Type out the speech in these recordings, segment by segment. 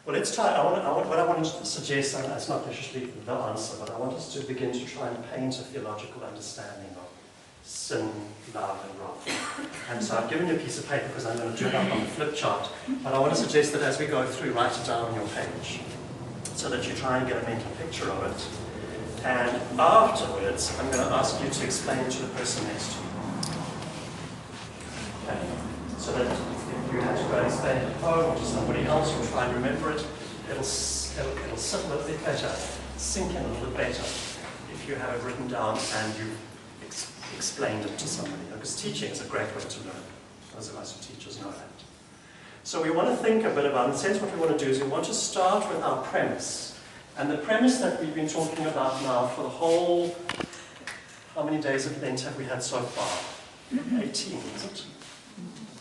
Well, let's try. What I want to suggest, and it's not necessarily the answer, but I want us to begin to try and paint a theological understanding of sin, love, and wrath. And so I've given you a piece of paper because I'm going to do it up on the flip chart. But I want to suggest that as we go through, write it down on your page so that you try and get a mental picture of it. And afterwards, I'm going to ask you to explain to the person next to you. Okay? So that if you have to go and explain it at home or to somebody else or try and remember it, it'll sit a little bit better, sink in a little bit better if you have it written down and you explained it to somebody. Because teaching is a great way to learn. Those of us who teachers know that. So we want to think a bit about, in a sense what we want to do is we want to start with our premise. And the premise that we've been talking about now for the whole, how many days of Lent have we had so far? 18, is it?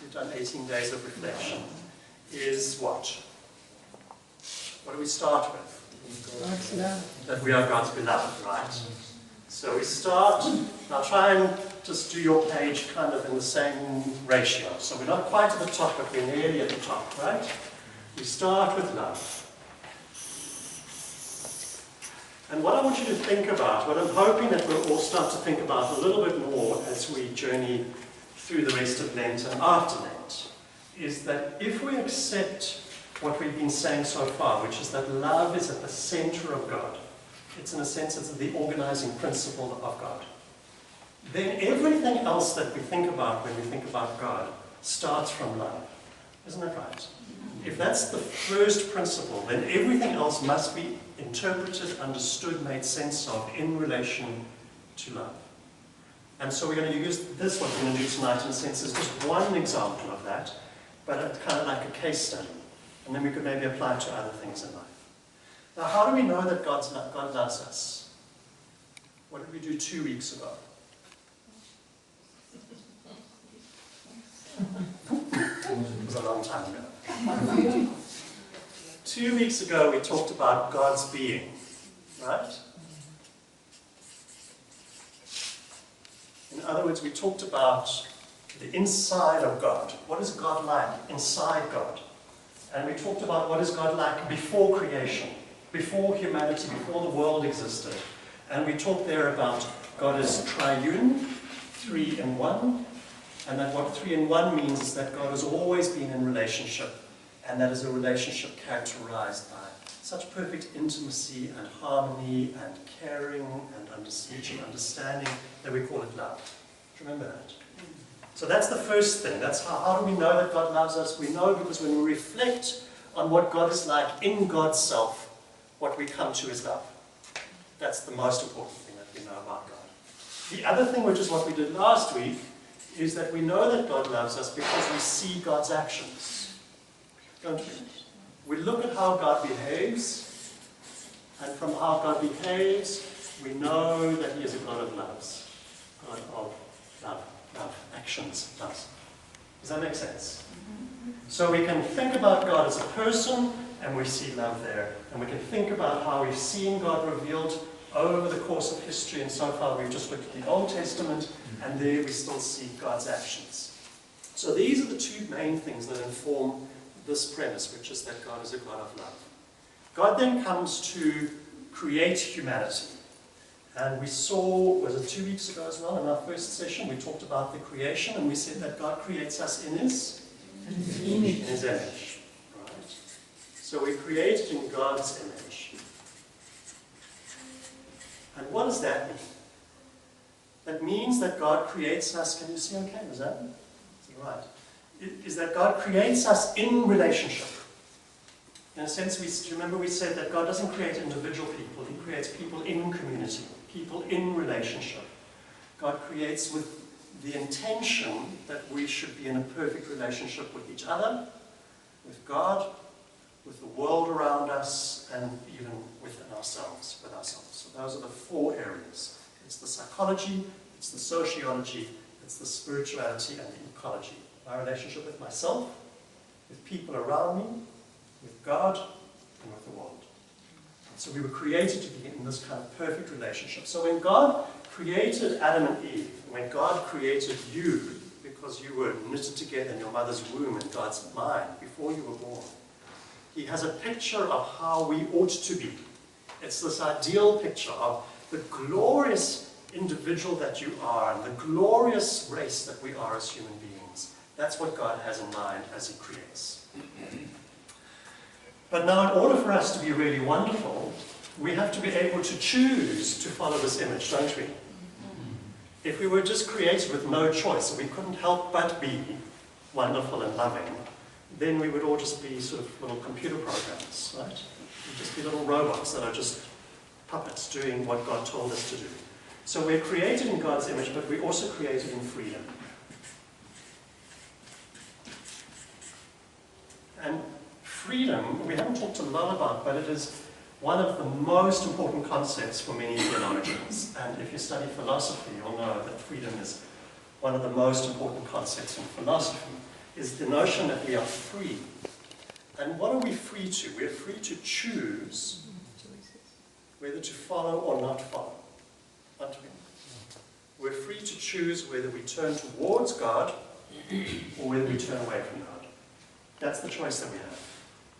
We've done 18 days of reflection. Is what? What do we start with? God's love. That we are God's beloved, right? So we start, now try and just do your page kind of in the same ratio. So we're not quite at the top, but we're nearly at the top, right? We start with love. And what I want you to think about, what I'm hoping that we'll all start to think about a little bit more as we journey through the rest of Lent and after Lent, is that if we accept what we've been saying so far, which is that love is at the center of God, it's in a sense, it's the organizing principle of God, then everything else that we think about when we think about God starts from love. Isn't that right? If that's the first principle, then everything else must be interpreted, understood, made sense of in relation to love. And so we're going to use this, what we're going to do tonight, in a sense, is just one example of that, but it's kind of like a case study. And then we could maybe apply it to other things in life. Now, how do we know that God loves us? What did we do 2 weeks ago? It was a long time ago. 2 weeks ago, we talked about God's being, right? In other words, we talked about the inside of God. What is God like inside God? And we talked about what is God like before creation, before humanity, before the world existed. And we talked there about God is triune, 3 in 1, and that what 3 in 1 means is that God has always been in relationship, and that is a relationship characterized by such perfect intimacy and harmony and caring and mutual understanding that we call it love. Do you remember that? So that's the first thing. That's how do we know that God loves us? We know because when we reflect on what God is like in God's self, what we come to is love. That's the most important thing that we know about God. The other thing, which is what we did last week, is that we know that God loves us because we see God's actions. Don't we? We look at how God behaves, and from how God behaves, we know that He is a God of loves. God of love, actions, loves. Does that make sense? So we can think about God as a person, and we see love there. And we can think about how we've seen God revealed over the course of history, and so far we've just looked at the Old Testament, and there we still see God's actions. So these are the two main things that inform this premise, which is that God is a God of love. God then comes to create humanity. And we saw, was it 2 weeks ago as well, in our first session, we talked about the creation, and we said that God creates us in His image. Right? So we're created in God's image. And what does that mean? That means that God creates us, can you see okay? Is that right? Is that God creates us in relationship. In a sense, remember we said that God doesn't create individual people, He creates people in community, people in relationship. God creates with the intention that we should be in a perfect relationship with each other, with God, with the world around us, and even within ourselves, with ourselves. So those are the 4 areas. It's the psychology, it's the sociology, it's the spirituality, and the ecology. My relationship with myself, with people around me, with God, and with the world. So we were created to be in this kind of perfect relationship. So when God created Adam and Eve, when God created you, because you were knitted together in your mother's womb in God's mind before you were born, He has a picture of how we ought to be. It's this ideal picture of the glorious individual that you are and the glorious race that we are as human beings. That's what God has in mind as He creates. But now, in order for us to be really wonderful, we have to be able to choose to follow this image, don't we? If we were just created with no choice, and we couldn't help but be wonderful and loving, then we would all just be sort of little computer programs, right? We'd just be little robots that are just puppets doing what God told us to do. So we're created in God's image, but we're also created in freedom. And freedom, we haven't talked a lot about, but it is one of the most important concepts for many theologians. And if you study philosophy, you'll know that freedom is one of the most important concepts in philosophy, is the notion that we are free. And what are we free to? We're free to choose whether to follow or not follow, aren't we? We're free to choose whether we turn towards God or whether we turn away from God. That's the choice that we have.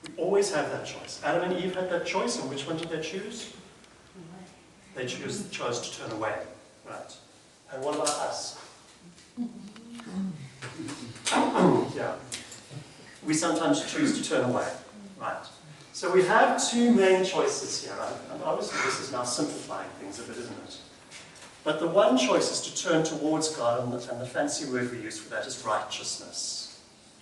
We always have that choice. Adam and Eve had that choice, and which one did they choose? They chose to turn away, right? And what about us? Yeah. We sometimes choose to turn away, right? So we have two main choices here, and obviously this is now simplifying things a bit, isn't it? But the one choice is to turn towards God, and the fancy word we use for that is righteousness.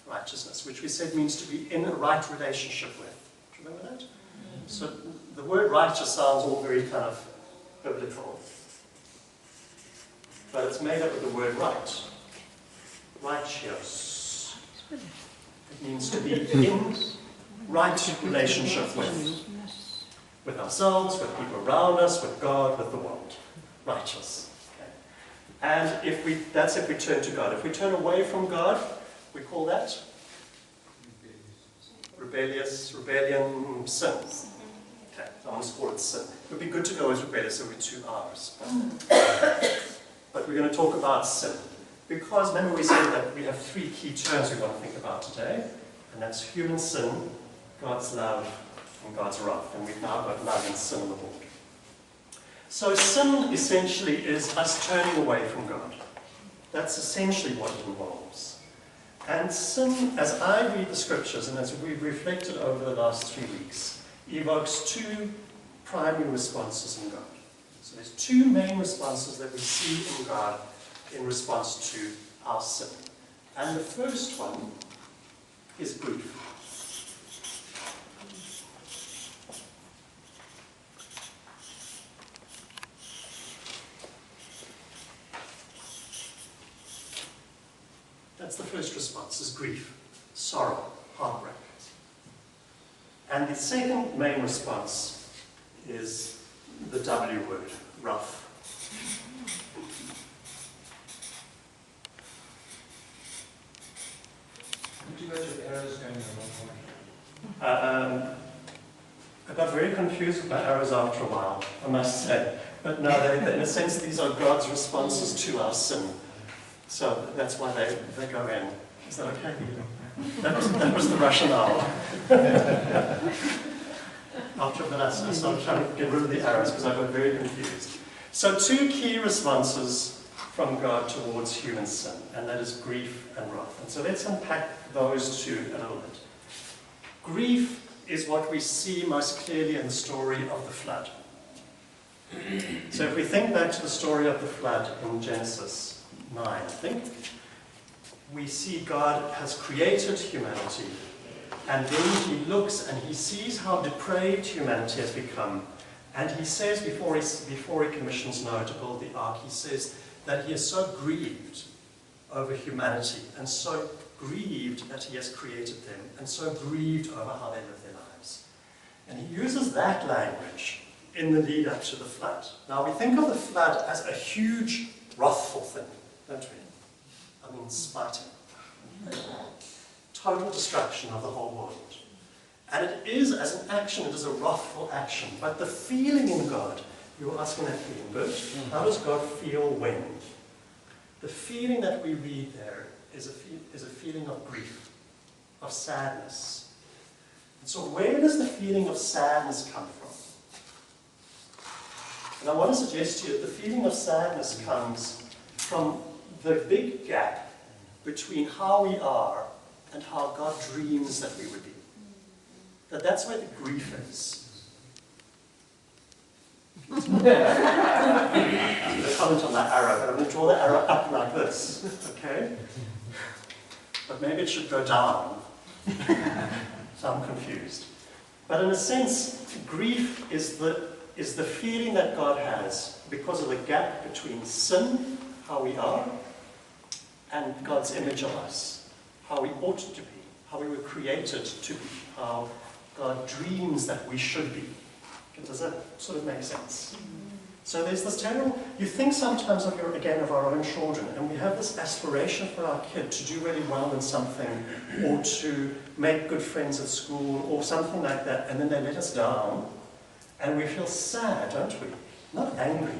Righteousness, which we said means to be in a right relationship with. Do you remember that? So the word righteous sounds all very kind of biblical, but it's made up of the word right. Righteous. It means to be in right relationship with ourselves, with people around us, with God, with the world. Righteous. Okay. And that's if we turn to God. If we turn away from God, we call that rebellion, sin. Okay, I want to call it sin. It would be good to go with rebellious over 2 hours. But we're going to talk about sin. Because remember we said that we have 3 key terms we want to think about today. And that's human sin, God's love, and God's wrath. And we've now got love and sin on the board. So sin essentially is us turning away from God. That's essentially what it involves. And sin, as I read the scriptures, and as we've reflected over the last 3 weeks, evokes 2 primary responses in God. So there's 2 main responses that we see in God in response to our sin. And the first one is grief. That's the first response, is grief, sorrow, heartbreak. And the second main response is the W word, wrath. Too much of arrows going in the wrong way. I got very confused with my arrows after a while, I must say. But no, in a sense, these are God's responses to our sin. So that's why they go in. Is that okay? That was the rationale. After a minute, I started trying to get rid of the arrows because I got very confused. So 2 key responses from God towards human sin, and that is grief and wrath. And so let's unpack those 2 a little bit. Grief is what we see most clearly in the story of the flood. So if we think back to the story of the flood in Genesis 9, I think, we see God has created humanity, and then He looks and He sees how depraved humanity has become, and He says before he commissions Noah to build the ark, He says that He is so grieved over humanity, and so grieved that He has created them, and so grieved over how they live their lives. And He uses that language in the lead up to the flood. Now we think of the flood as a huge, wrathful thing, don't we? I mean, smiting. Total destruction of the whole world. And it is, as an action, it is a wrathful action. But the feeling in God, you were asking that feeling, Bert, how does God feel when? The feeling that we read there is a feeling of grief, of sadness. So where does the feeling of sadness come from? And I want to suggest to you that the feeling of sadness comes from the big gap between how we are and how God dreams that we would be. That's where the grief is. I'm going to comment on that arrow, but I'm going to draw the arrow up like this, okay? But maybe it should go down. So I'm confused. But in a sense, grief is the feeling that God has because of the gap between sin, how we are, and God's image of us, how we ought to be, how we were created to be, how God dreams that we should be. Does that sort of make sense? So there's this terrible, you think sometimes of our own children, and we have this aspiration for our kid to do really well in something, or to make good friends at school, or something like that, and then they let us down, and we feel sad, don't we? Not angry.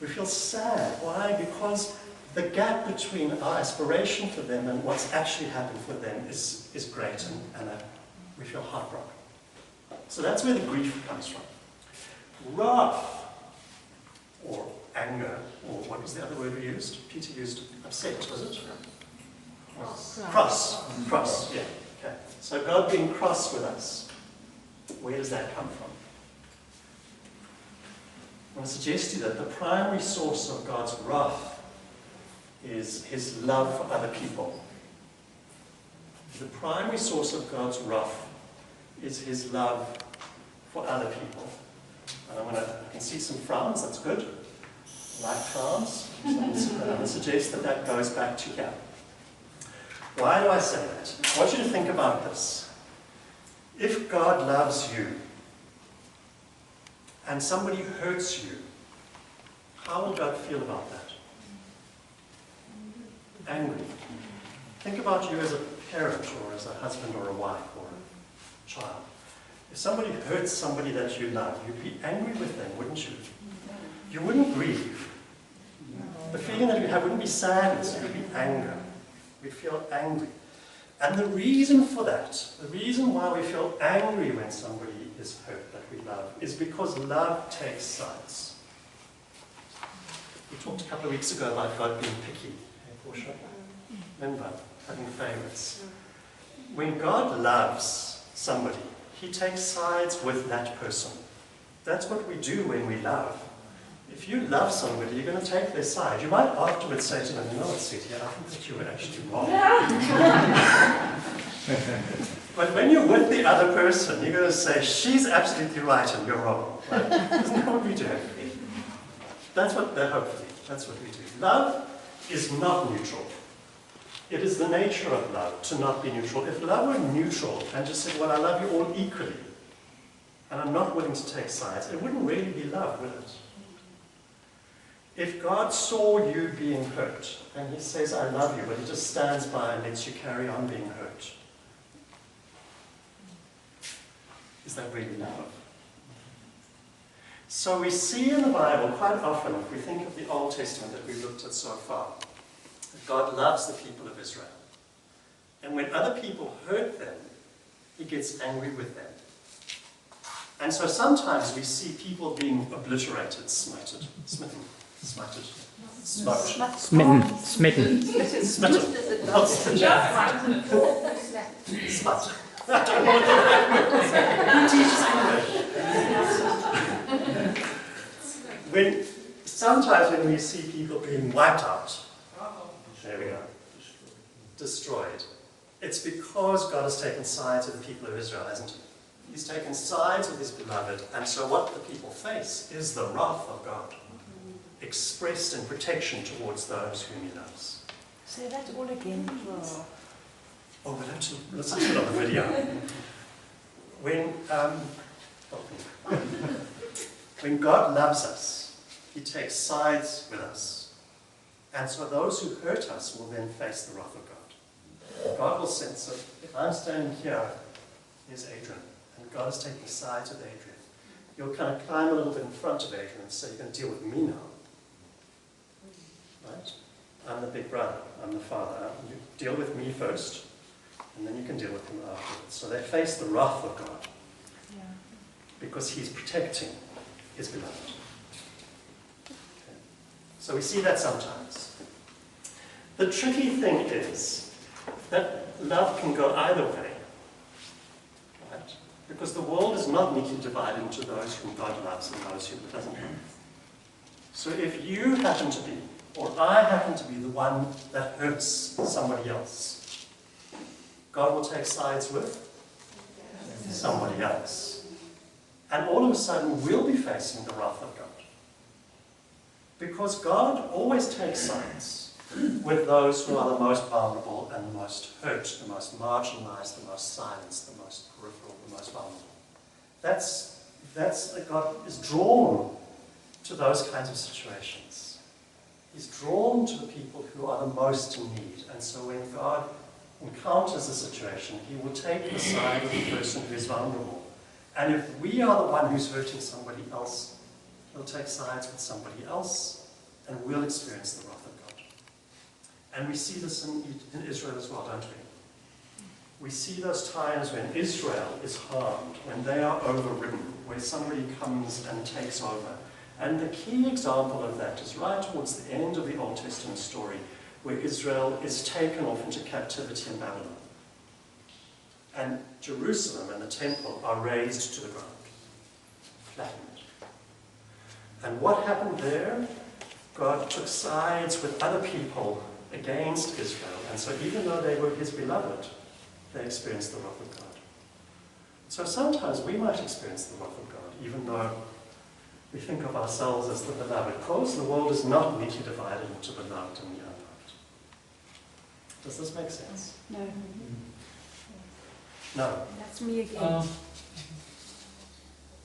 We feel sad. Why? Because the gap between our aspiration for them and what's actually happened for them is great, and we feel heartbroken. So that's where the grief comes from. Wrath, or anger, or what was the other word we used? Peter used upset, was it? Cross, yeah. Okay. So God being cross with us, where does that come from? I want to suggest to you that the primary source of God's wrath is his love for other people. The primary source of God's wrath is his love for other people. And I can see some frowns, that's good. I like frowns. So I'm going to suggest that goes back to here. Why do I say that? I want you to think about this. If God loves you, and somebody hurts you, how will God feel about that? Angry. Think about you as a parent, or as a husband, or a wife, or a child. If somebody hurts somebody that you love, you'd be angry with them, wouldn't you? You wouldn't grieve. The feeling that you have wouldn't be sadness, it would be anger. We'd feel angry. And the reason for that, the reason why we feel angry when somebody is hurt that we love, is because love takes sides. We talked a couple of weeks ago about God being picky. Hey, Portia? Remember, having favorites. When God loves somebody, he takes sides with that person. That's what we do when we love. If you love somebody, you're going to take their side. You might afterwards say to them, you know what, Sweetie, I think that you were actually wrong. But when you're with the other person, you're going to say, she's absolutely right and you're wrong. Right? Isn't that what we do? Hopefully, that's what we do. Love is not neutral. It is the nature of love to not be neutral. If love were neutral and just said, well, I love you all equally, and I'm not willing to take sides, it wouldn't really be love, would it? If God saw you being hurt, and he says, I love you, but he just stands by and lets you carry on being hurt, is that really love? So we see in the Bible quite often, if we think of the Old Testament that we've looked at so far, that God loves the people of Israel. And when other people hurt them, he gets angry with them. And so sometimes we see people being obliterated, smitten. Smitten. Smitten. Who teaches English? Sometimes when we see people being wiped out, there we go, destroyed, it's because God has taken sides with the people of Israel, hasn't he? He's taken sides with his beloved, and so what the people face is the wrath of God, expressed in protection towards those whom he loves. Say that all again. Oh, but let's listen to it on the video. When God loves us, he takes sides with us. And so those who hurt us will then face the wrath of God. God will sense it. If I'm standing here, here's Adrian, and God is taking sides with Adrian. You'll kind of climb a little bit in front of Adrian and say, you're going to deal with me now. Right? I'm the big brother. I'm the father. You deal with me first, and then you he can deal with them afterwards. So they face the wrath of God Yeah. because he's protecting his beloved. Okay. So we see that sometimes. The tricky thing is that love can go either way. Right? Because the world is not neatly divided into those whom God loves and those whom he doesn't love. So if you happen to be, or I happen to be the one that hurts somebody else, God will take sides with somebody else. And all of a sudden we'll be facing the wrath of God. Because God always takes sides with those who are the most vulnerable and the most hurt, the most marginalized, the most silenced, the most peripheral, the most vulnerable. God is drawn to those kinds of situations. He's drawn to the people who are the most in need. And so when God encounters a situation, he will take the side of the person who is vulnerable. And if we are the one who's hurting somebody else, he'll take sides with somebody else, and we'll experience the wrath of God. And we see this in Israel as well, don't we? We see those times when Israel is harmed, when they are overridden, where somebody comes and takes over. And the key example of that is right towards the end of the Old Testament story, where Israel is taken off into captivity in Babylon. And Jerusalem and the temple are razed to the ground, flattened. And what happened there? God took sides with other people against Israel. And so even though they were his beloved, they experienced the wrath of God. So sometimes we might experience the wrath of God, even though we think of ourselves as the beloved, because the world is not neatly divided into beloved and the unloved. Does this make sense? No. No. That's me again.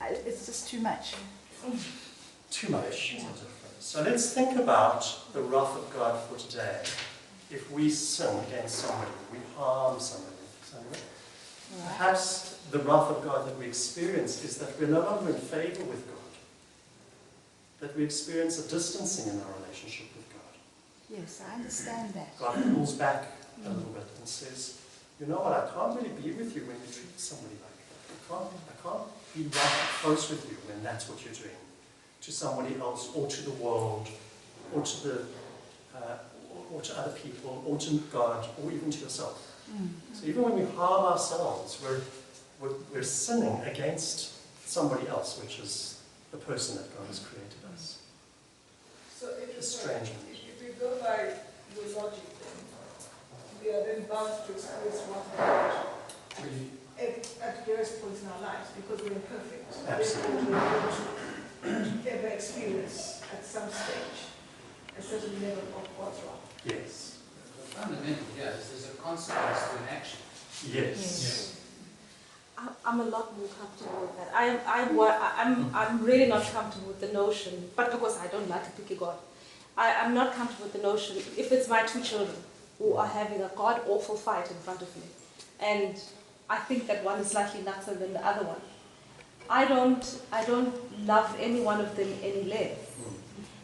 It's just too much. Too much. Yeah. So let's think about the wrath of God for today. If we sin against somebody, we harm somebody. Perhaps the wrath of God that we experience is that we're no longer in favor with God. That we experience a distancing in our relationship with God. Yes, I understand that. God pulls back a little bit and says, you know what, I can't really be with you when you treat somebody like that. I can't be right close with you when that's what you're doing to somebody else, or to the world, or to or to other people, or to God, or even to yourself. So even when we harm ourselves, we're sinning against somebody else, which is the person that God has created us. So It's strange. if we go by your logic, then we are then bound to experience wrath of God at various points in our lives because we're imperfect. Absolutely. Therefore, we're going to ever experience at some stage a certain level of God's wrath. Yes. Fundamentally, yes, there's a consequence to an action. Yes. I'm a lot more comfortable with that. I'm really not comfortable with the notion, but because I don't like to pick a God, I'm not comfortable with the notion if it's my two children who are having a god-awful fight in front of me, and I think that one is slightly nuttier than the other one. I don't love any one of them any less.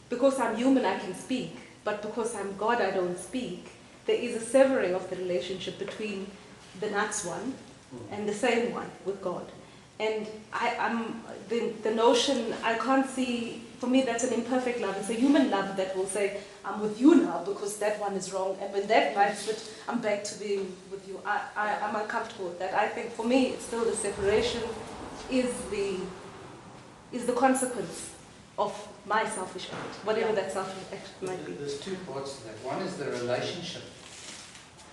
Because I'm human, I can speak, but because I'm God, I don't speak. There is a severing of the relationship between the nuts one and the same one with God. And I'm the notion, I can't see, for me that's an imperfect love. It's a human love that will say, I'm with you now because that one is wrong. And when that lies it, I'm back to being with you. I'm uncomfortable with that. I think for me, it's still the separation is the consequence of my selfish act, whatever that selfish act might be. There's two parts to that. One is the relationship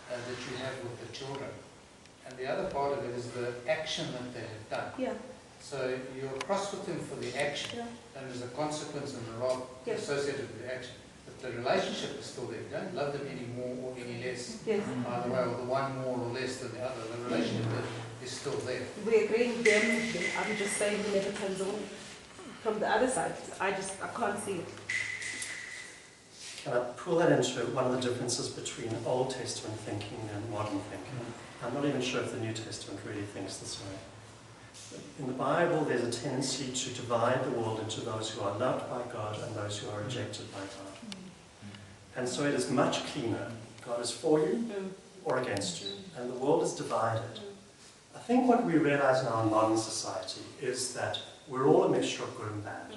that you have with the children. And the other part of it is the action that they have done. Yeah. So you're cross with them for the action, and there's a consequence and the wrath associated with the action. But the relationship is still there. You don't love them any more or any less, either way, or the one more or less than the other. The relationship is still there. We agree with them. I'm just saying he never turns on from the other side. I can't see it. Can I pull that into one of the differences between Old Testament thinking and modern thinking? I'm not even sure if the New Testament really thinks this way. In the Bible, there's a tendency to divide the world into those who are loved by God and those who are rejected by God. And so it is much cleaner. God is for you, or against you, and the world is divided. I think what we realize in our modern society is that we're all a mixture of good and bad.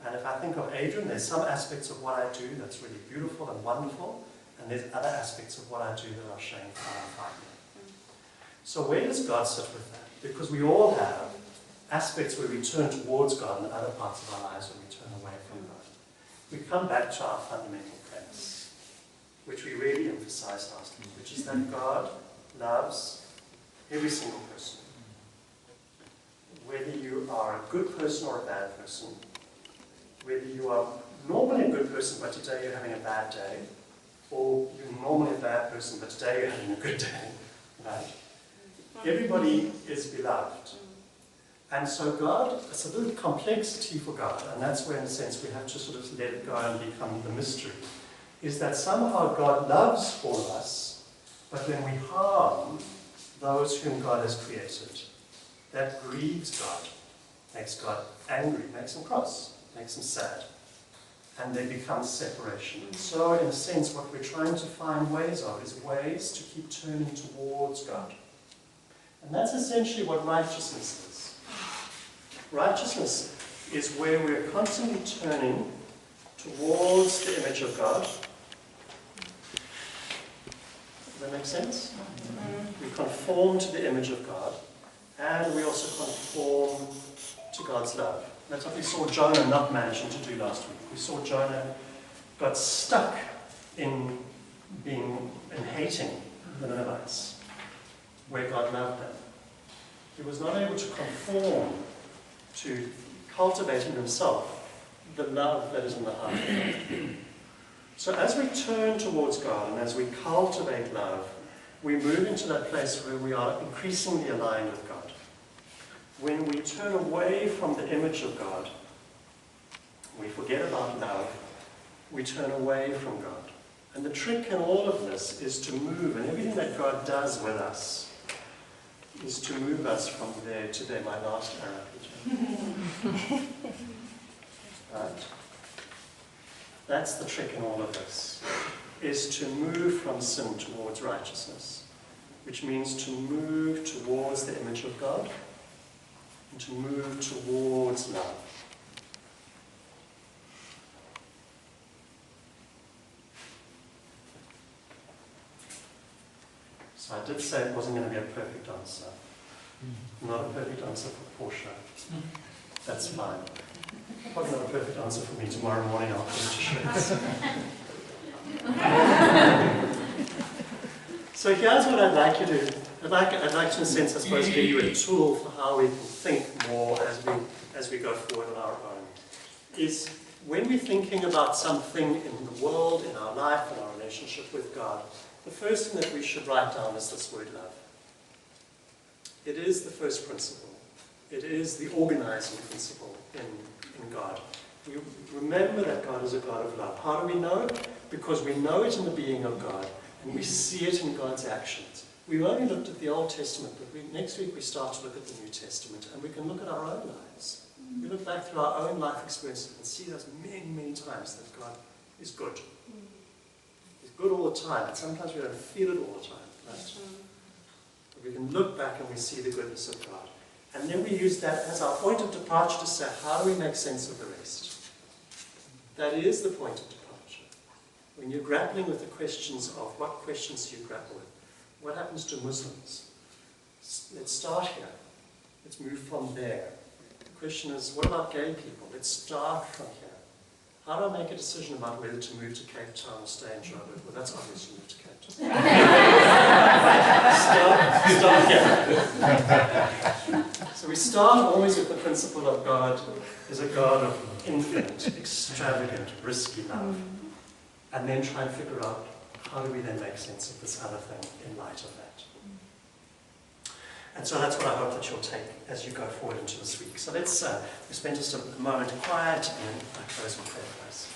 And if I think of Adrian, there's some aspects of what I do that's really beautiful and wonderful, and there's other aspects of what I do that are shameful and unfrightening. So where does God sit with that? Because we all have aspects where we turn towards God and other parts of our lives where we turn away from God. We come back to our fundamental premise, which we really emphasized last week, which is that God loves every single person. Whether you are a good person or a bad person, whether you are normally a good person but today you're having a bad day, or you're normally a bad person but today you're having a good day, right? Everybody is beloved. And so God, it's a little complexity for God, and that's where in a sense we have to sort of let it go and become the mystery, is that somehow God loves all of us, but when we harm those whom God has created, that grieves God, makes God angry, makes him cross, makes him sad, and there becomes separation. So in a sense what we're trying to find ways of is ways to keep turning towards God. And that's essentially what righteousness is. Righteousness is where we're constantly turning towards the image of God. Does that make sense? We conform to the image of God, and we also conform to God's love. That's what we saw Jonah not managing to do last week. We saw Jonah got stuck in hating the Ninevites, where God loved them. He was not able to conform to cultivate in himself the love that is in the heart of God. So as we turn towards God and as we cultivate love, we move into that place where we are increasingly aligned with God. When we turn away from the image of God, we forget about love, we turn away from God. And the trick in all of this is to move, and everything that God does with us is to move us from there to there. My last arrow, Peter. Right. That's the trick in all of this, is to move from sin towards righteousness, which means to move towards the image of God and to move towards love. So I did say it wasn't going to be a perfect answer. Not a perfect answer for Portia. That's fine. Probably not a perfect answer for me tomorrow morning after the shreds. So here's what I'd like you to do. I'd like to, in a sense, I suppose, give you a tool for how we can think more as we go forward on our own. Is when we're thinking about something in the world, in our life, in our relationship with God, the first thing that we should write down is this word love. It is the first principle. It is the organizing principle in God. We remember that God is a God of love. How do we know? Because we know it in the being of God, and we see it in God's actions. We've only looked at the Old Testament, but next week we start to look at the New Testament, and we can look at our own lives. We look back through our own life experiences and see those many, many times that God is good. He's good all the time, and sometimes we don't feel it all the time. Right? But we can look back and we see the goodness of God. And then we use that as our point of departure to say, how do we make sense of the rest? That is the point of departure. When you're grappling with the questions of what questions do you grapple with? What happens to Muslims? Let's start here. Let's move from there. The question is, what about gay people? Let's start from here. How do I make a decision about whether to move to Cape Town or stay in Joburg? Well, that's obvious, you move to Cape Town. Start here. So we start always with the principle of God is a God of infinite, extravagant, risky love. And then try and figure out how do we then make sense of this other thing in light of that. And so that's what I hope that you'll take as you go forward into this week. So let's we spend just a moment quiet and then I close with prayer for us.